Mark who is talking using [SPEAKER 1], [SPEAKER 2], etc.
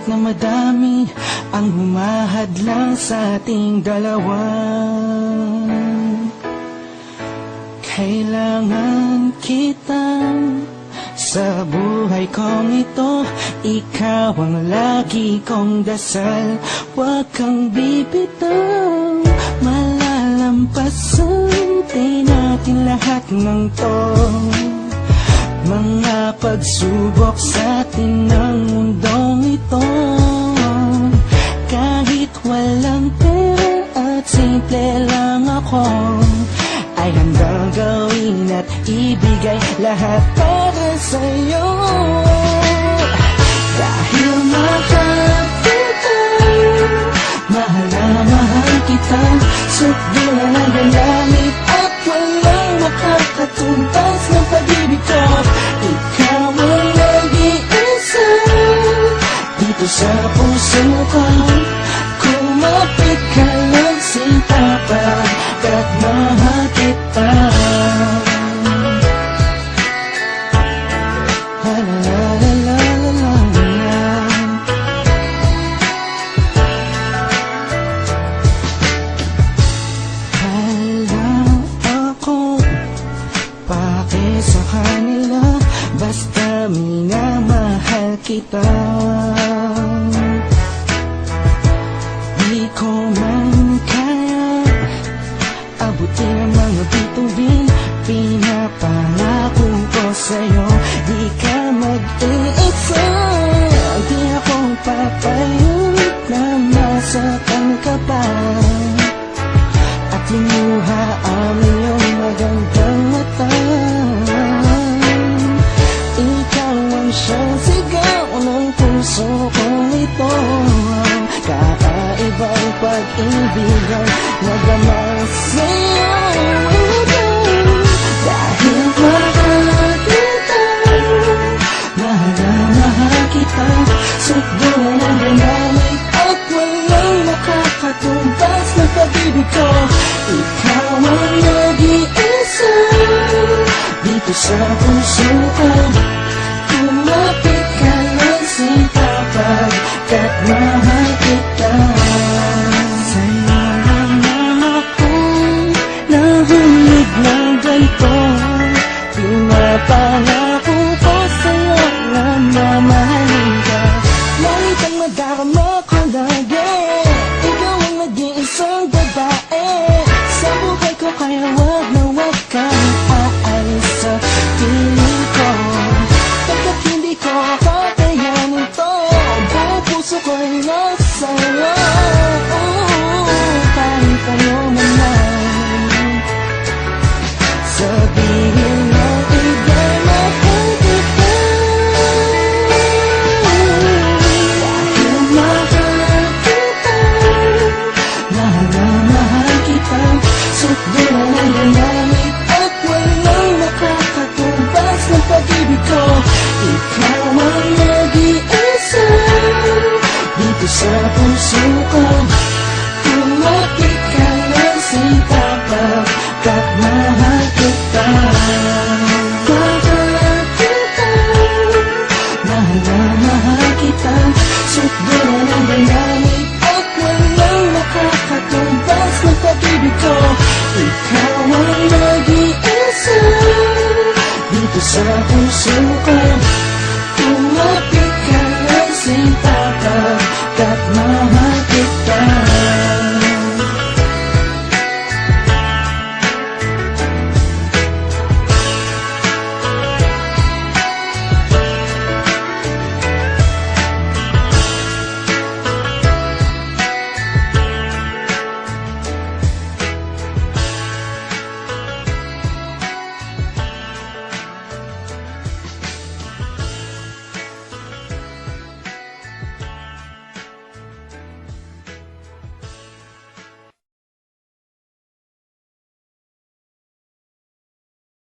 [SPEAKER 1] na madami ang humahadlang sa ating dalawa. Kailangan kitang sa buhay kong ito, ikaw ang lagi kong dasal. Huwag kang bibitaw, malalampasan din natin lahat ng to. Mga pagsubok sa atin ng mundong ito, kahit walang pera at simple lang ako, ay handang gawin at ibigay lahat para sa'yo. Dahil mahal kita, mahal na mahal kita, sukdo na ng gagamit at walang makakatumbas ng pag-ibig ko. Ikaw ang nag-iisa dito sa puso ko. Kumapit ka lang sinta pagkat mahal kita. La la la la la la. Alam ako, pake sa kanila, basta minamahal kita. Di ko man kaya abutin ang mga bituin, pinapangako ko sa'yo, di ka mag-iisa. Di ako papayag na masaktan ka pa at limuha ang iyong magandang mata. Ikaw ang siyang sigaw ng puso kong ito, kakaibang pag-ibig ang nagamang sa'yo. Dahil mahal kita, mahal na mahal kita, sukdo na gagamit at walang makakatumbas ng pag-ibig ko. Ikaw ang nag-iisa dito sa puso ko. Kumapit ka lang sinta pagkat mahal kita. Sa'yo lang akong nahulog ng ganito, pinapangako ko sa'yo na mamahalin ka. Lagi kang madarama ko lagi, ikaw ang nag-iisang babae sa buhay ko, kaya wag na wag kang aalis sa piling ko. Pagkat hindi ko kakayanin to, buong puso ko'y nasa'yo. Kahit ano man lang sabihin mo, iba'y mahal kita. Dahil mahal kita, mahal na mahal kita, sukdo na ng gagamit at walang makakatumbas ng pag-ibig ko. Ikaw ang nag-iisa dito sa puso ko. Kumapit ka lang sinta pagkat mahal kita. Mahal kita, mahal na mahal kita, sukdo na ng gagamit at walang makakatumbas ng pag-ibig ko. Ikaw ang nag-iisa dito sa puso ko. Kumapit